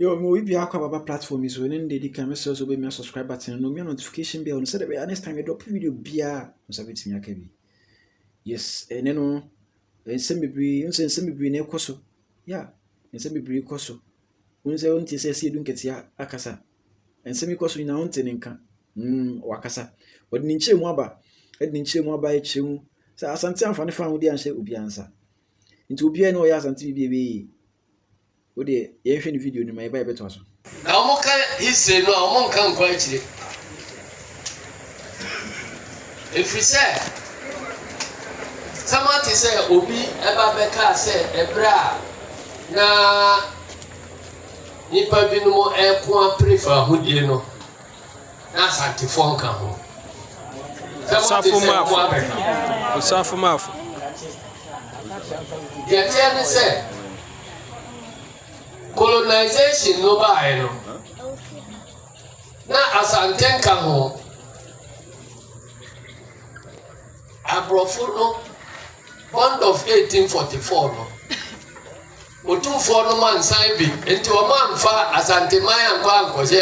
Yo, we be our platform is when they can also be my subscribe button, no me notification bell. So that next time I drop video, be a yes, and you know, and send me ne koso. Yeah, and send me bri koso. Unse unti say see dun ketia akasa. And send me koso ina unti nka. Wakasa. But ninche mu aba. Ninche mu aba echemu. Sa asante amfani fa udi anhye obi ansa. Nti obi e no ya asante bi Ode ye hwe ni video ni mai ba beto aso. Na omo kan history no omo kan kwa chire. If we say somebody say obi eba beka say ebra na nipa bi no mo ekwa prefer hodie no na Asante fon kan ho. Osafo mafu. Ye tell say colonization no ba no na Asante nka ho abrofo no bond of 1844 no otumfo no man san bi enti o man fa Asante man anko ankoje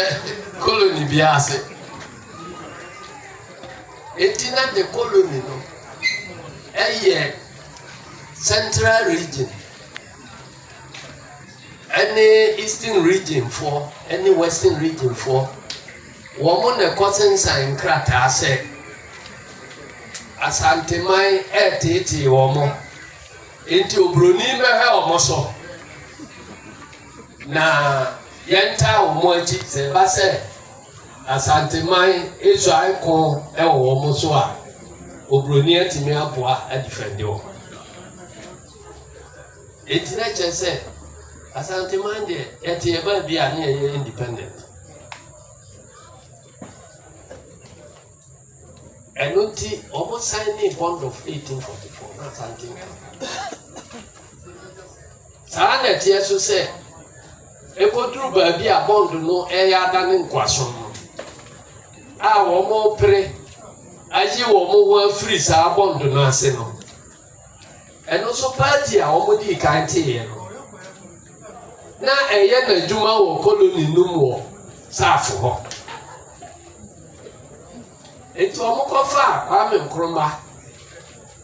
colony bi ase enti na the colony no central region any eastern region for any western region for woman na cotton sign krata say Asante man tete woman enti obroni me he omo so na yenta omo achi se ba se Asante man ezo icon e wo omo so a obroni atimi aboa a defend o enti na che se Asante man de eti eba bi a na independent enunti almost signing bond of 1844 na Asante sa na tie so se ekoduru ba bi a bond no eya da ne nkwaso no a wo mo pre aji wo mo wa free sa bond no ase no eno so party a wo mo di kan tie no na eye na juma wo colony num wo safo ho etu omukofa Kwame Nkrumah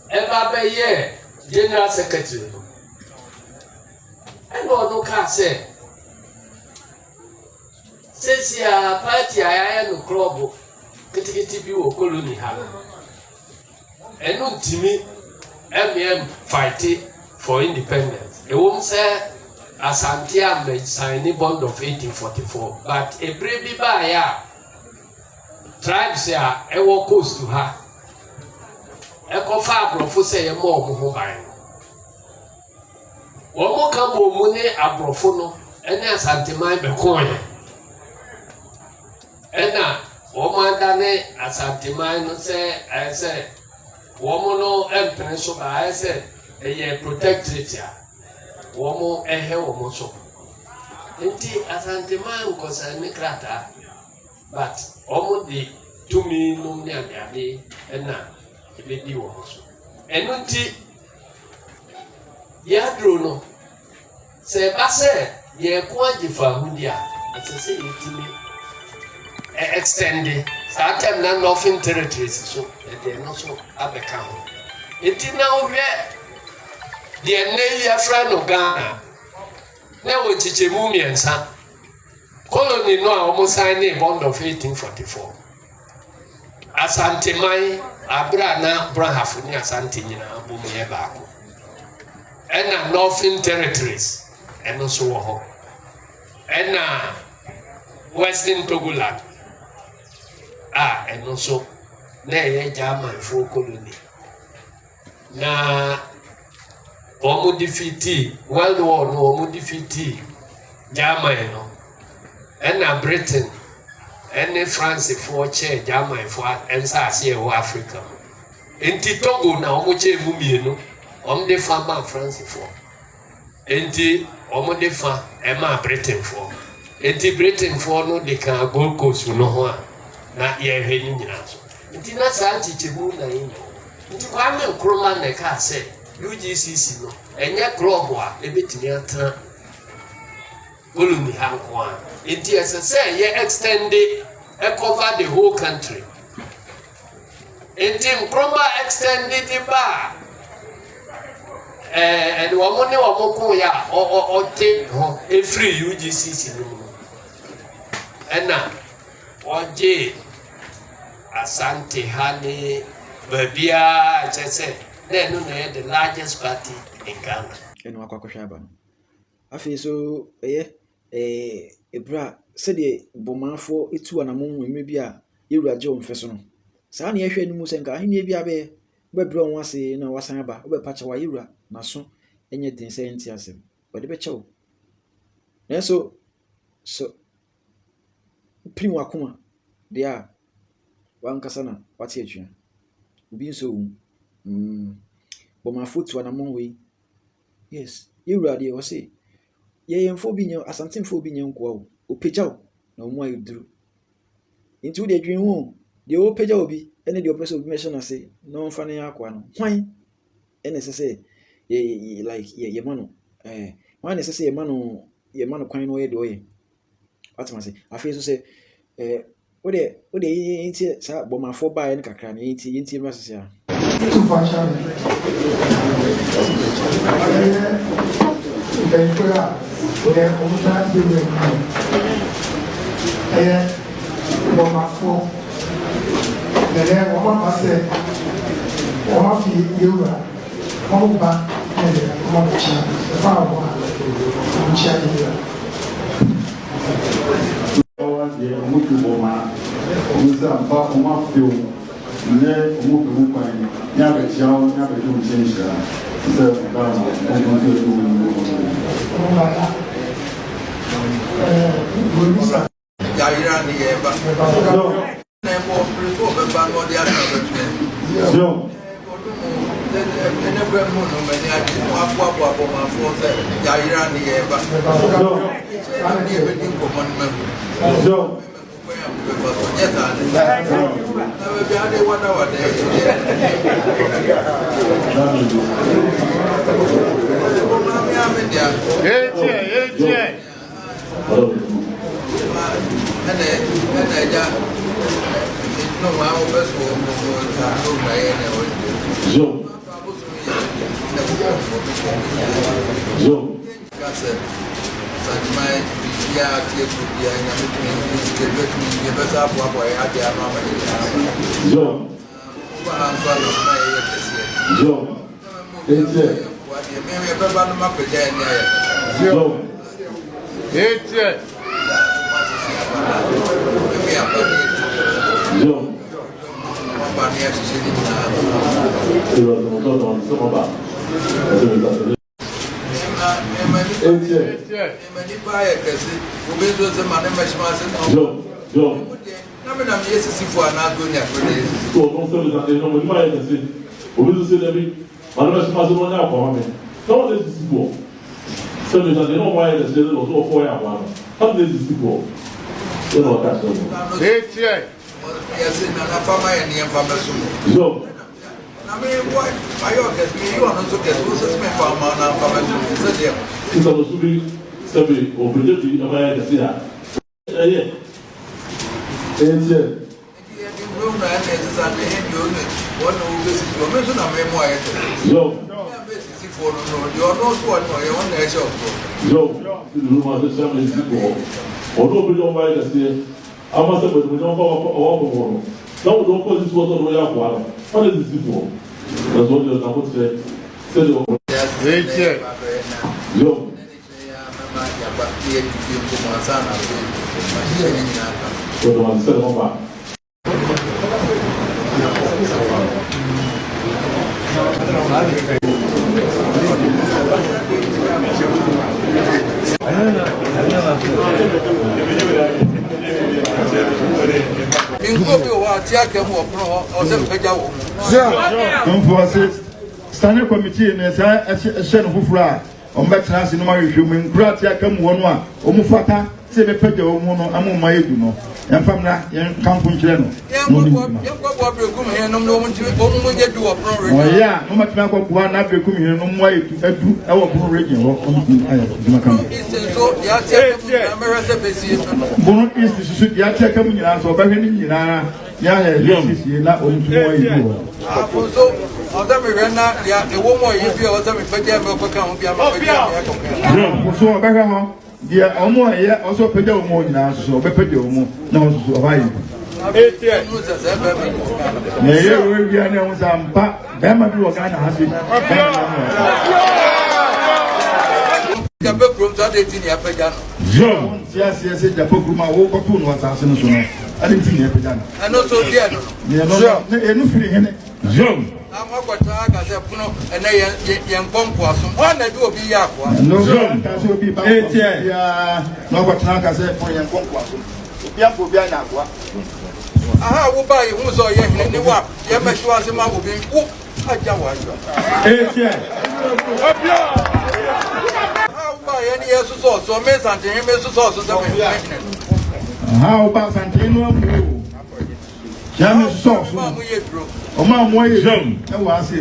eba be ye general secretary no eno no ka se sesia party aya no club kitikiti bi wo colony ha eno ntimi fight for independence e won say Asante am sign bond of 1844 but a brave ba ya tribes ya e wo coast to ha e ko fa abrofo say e mo ho ban wo mo ka bo mu ne abrofo no ene Asante man be ko ye ena wo mo anda ne Asante man no say wo mo no empene so ba say e ye protectorate ya womo ehe womo so enti Asante man ko san ni krata but omo di tumi no ni ade na ebe di womo so enunti ya dro no se ba se ye ko agifa hudi a se yitimi extend sa tem na northern territories so e no so abeka ho enti na ohwe the Navy friend of Ghana. Now, which is a mumiansa. Colony no almost signed a bond of 1844. Asante mai abrana brahafuni Asantehene abumye bako. And northern territories and also ho. And western Togoland. And also na German for colony. Na omo defeat World War no omo defeat Germany no and Britain and France for chair Germany for ensa ase e Africa enti Togo na omo che mu mienu omo de fa ma France for enti omo de fa e ma Britain for enti Britain for no de kan Gold Coast no ho a na ye hwe ni nyina so enti na sa chiche mu na yin enti Kwame Nkrumah na ka say UGCC no enye club a ebetimi atra colony hankwa. It is a say ye extended cover the whole country. It in Croma extended the bar. And Wamone Wamokoya or take a free UGC. And now, what J Asantehene, Babia, just said, then the largest party in Ghana. And Wakashaba. I feel so, a bra said a Boma for it to an among maybe a Urajo Fesson. Sani Ashen Musenka, he may be a bear, where Brown was saying, no was about, where Pachawa Ura, Nason, and yet didn't say anything, but the becho. So Primwakuma, they are one Cassana, what's it? Be so, but my foot to an among way. Yes, you are dear, say. Yea, and for being your Asante for being young quo, O Pijao, no more you do. Into the dream room, the old Pijao be, and the oppressor mention, I say, no funny aquano. Why? And as I say, ye like ye mano, why necessary a man of quine way the way. What must I say? I feel to say, what they ain't here, sir, but my 4 by and cacran, ain't he, Massia. Standing committee in a shen of Fufra, on Baxas in my human Gratia come one, Omufata, se be pede o mu no amu ma edu no en famna en kampo nkyere no no ni oh yeah no matime akọkọ na be kum hene no mo edu e wo Bono region ho so ya tie Bono East so ya tie kam nyina so obehwe ni nyina ya he na ontumo edu ho so oda me rena ya ewo mo yi bi oda me pede me ko kan bi ama so obehwe ho dia omo ye oso pede omo nyina so obepede omo na so obayi ne ye we bia ne ho sampa be ma bi wo Ghana ha se Jabe krom so ade ti ni apega no yo sia se jabe krom a wo ko to no asase no so no ade ti ni apega no ano so dia no ne enu firi hene yo amakwata ka se puno ene ye nkonko aso na bi obi ya akwa no ka se obi ba ya no kwata ka se puno ye nkonko aso obi afo obi anya akwa aha wo ba yi hu so ye hene ni wa ye mesho ase ma obi ku aja wa ajo how ba ye ni yesu so me Asantehene me so so me how ba Asantehene no amu ya me so o ma mo ye jam e wa ase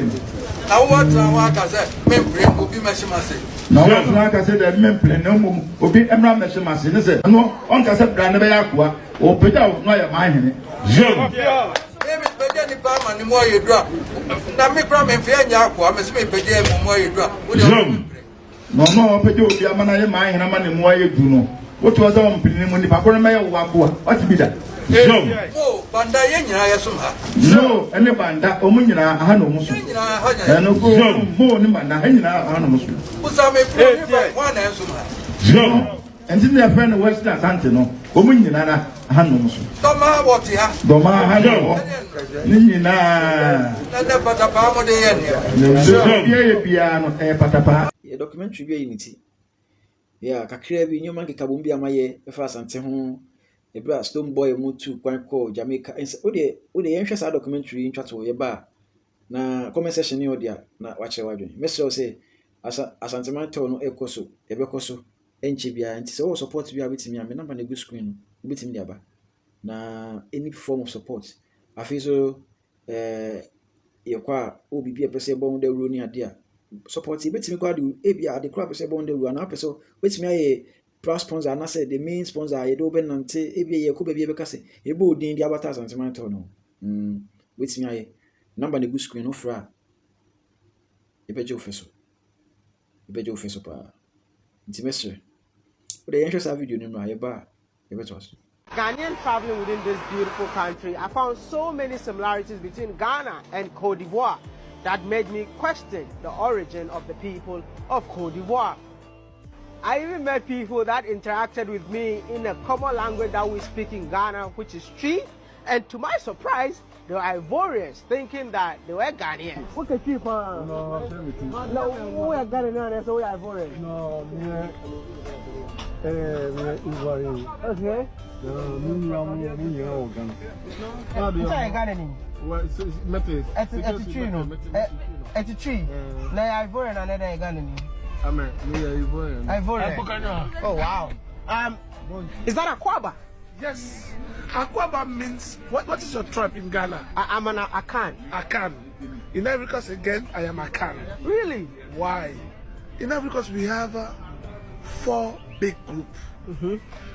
na wo tra wa ka se me bre obi me shimase na wo tra ka se da me ple na mo obi emra me shimase ne se no on ka se bra ne be yakwa o peda no ya ma hene jam me pede ni ba ma ni mo ye dura na me bra me fe nya akwa me se me pede mo ye dura wo de no pede obi ama na ye ma hene ma ne mo ye du no wo to za o mpini mo ni pa ko na me ye wo akwa what be that Jom. Oh, banda ye nyina ye sum ha. No, ene banda omu nyina aha no musu. Nyina ha nya. Eno ko mo ni banda ha nyina aha no musu. Usa me pro ni ba wa na sum ha. Jom. Enti na friend West Asante no, omu nyina na aha no musu. Doma woti ha. Doma ha no. Ni nyina. Na da pata pa mo de ye ni. Jom. Ye bia no patapa. Ye documentary bi unity. Yeah, kakra bi nyoma nkekabom bi amaye e fa Asante ho. Ebra Stone Boy mutu kwan ko Jamaica ode yenhwe sa documentary ntwato ye ba na comment section ni odia na wache wadwen mesro say Asantehene no ekoso ebekoso enchi bia nti so support bia betimi am number na go screen betimi dia ba na any form of support afi so ye kwa obi bia pese bon da ru ni ade a support betimi kwa de bia ade kwa pese bon da ru na pese betimi aye plus sponsor and I said the main sponsor you do ben nante ebi ye ko be be kase ebo odin dia bata Asantehene no with me aye number na go screen no fra ebeje ofeso pa intimate o de yenhwe video no aye ba ebeto aso Ghanaian traveling within this beautiful country, I found so many similarities between Ghana and Cote d'Ivoire that made me question the origin of the people of Cote d'Ivoire. I even met people that interacted with me in a common language that we speak in Ghana, which is Tree. And to my surprise, they were Ivorians, thinking that they were Ghanaians. What can you No, we are Ghanaians, so we are Ivorians. No, Ivorian. Okay. It's a tree. Now Ivorian and then Ghanaian. Oh wow. Is that Akwaba? Yes. Akwaba means what is your tribe in Ghana? I'm an Akan. Akan. In Ivory Coast again, I am Akan. Really? Why? In Ivory Coast we have 4 big groups.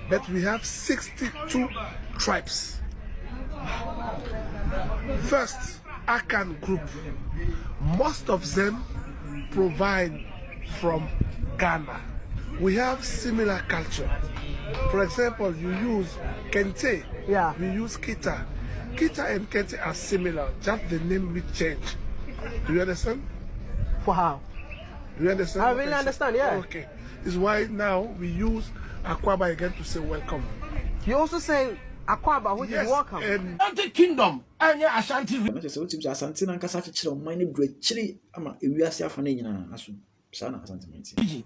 But we have 62 tribes. First, Akan group. Most of them provide from Ghana. We have similar culture. For example, you use Kente. Yeah. We use Kita. Kita and Kente are similar, just the name will change. Do you understand? For how? Do you understand? I really understand, yeah. Okay. It's why now we use Akwaba again to say welcome. You also say Akwaba, which is welcome. Asante Kingdom, and Ashanti. na say what Asante na nkasa kire o man ne dura kire ama ewiase afa na nyina aso sana Asantehene.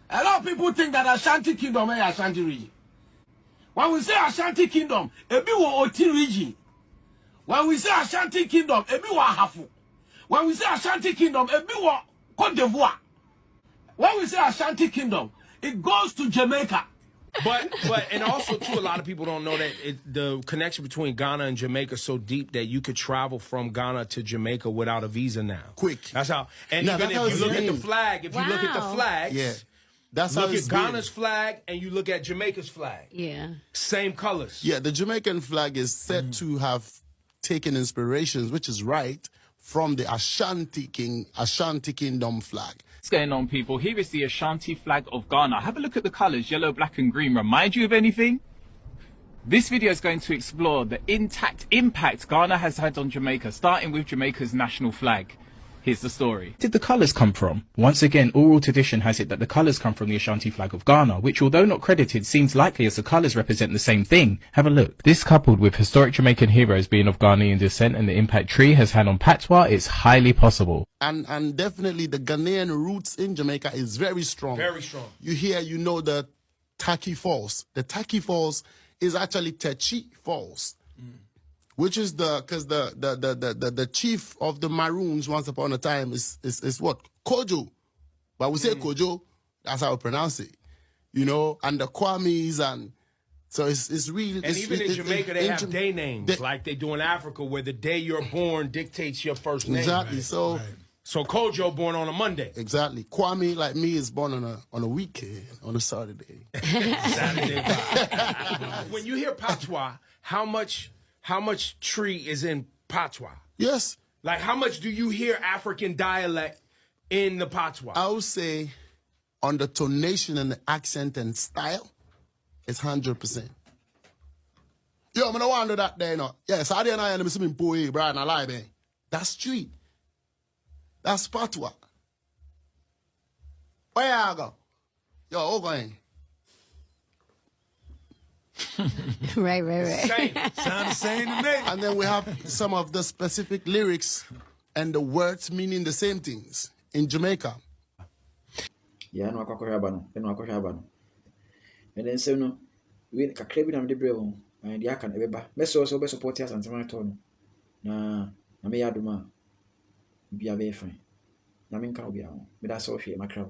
A lot of people think that Ashanti Kingdom is Ashanti region. When we say Ashanti Kingdom, ebi wo Oti region. When we say Ashanti Kingdom, ebi wo Hafu. When we say Ashanti Kingdom, ebi wo Cote d'Ivoire. When we say Ashanti Kingdom, it goes to Jamaica. But and also too, a lot of people don't know that the connection between Ghana and Jamaica is so deep that you could travel from Ghana to Jamaica without a visa now. Quick. That's how. And even if you look at the flag, if you look at the flags, yeah, that's look how it's at Ghana's flag and you look at Jamaica's flag. Yeah. Same colors. Yeah, the Jamaican flag is said to have taken inspirations, which is right, from the Asante Kingdom flag. What's going on, people? Here is the Ashanti flag of Ghana. Have a look at the colours, yellow, black and green. Remind you of anything? This video is going to explore the impact Ghana has had on Jamaica, starting with Jamaica's national flag. Here's the story. Did the colours come from? Once again, oral tradition has it that the colours come from the Ashanti flag of Ghana, which, although not credited, seems likely as the colours represent the same thing. Have a look. This, coupled with historic Jamaican heroes being of Ghanaian descent and the impact tree has had on patois, is highly possible. And definitely the Ghanaian roots in Jamaica is very strong. Very strong. You know the Taki Falls. The Taki Falls is actually Techi Falls. Which is the chief of the Maroons once upon a time is what? Kojo. But we say Kojo, that's how we pronounce it. You know, and the Kwamis, and so it's really. And even in Jamaica, they have day names like they do in Africa, where the day you're born dictates your first name. Exactly. Right. So Kojo born on a Monday. Exactly. Kwame, like me, is born on a weekend, on a Saturday. When you hear patois, how much tree is in patois? Yes. Like, how much do you hear African dialect in the patois? I would say on the tonation and the accent and style, it's 100%. Yo, I'm going to wonder that there, you know. Yes, I didn't know I'm saying, boy, Brian, I lie, man. That's street. That's patois. Where you go? Yo, who going? Right. Sound the same to me. And then we have some of the specific lyrics and the words meaning the same things in Jamaica. Yeah, no akwakohaba no. And then say no, we kakra bi na me debre ho. And the aka na beba. Me so support Asantehene to no. Na me yadoma bia be fine. Na me nka obi a ho. Me da so hwe makra.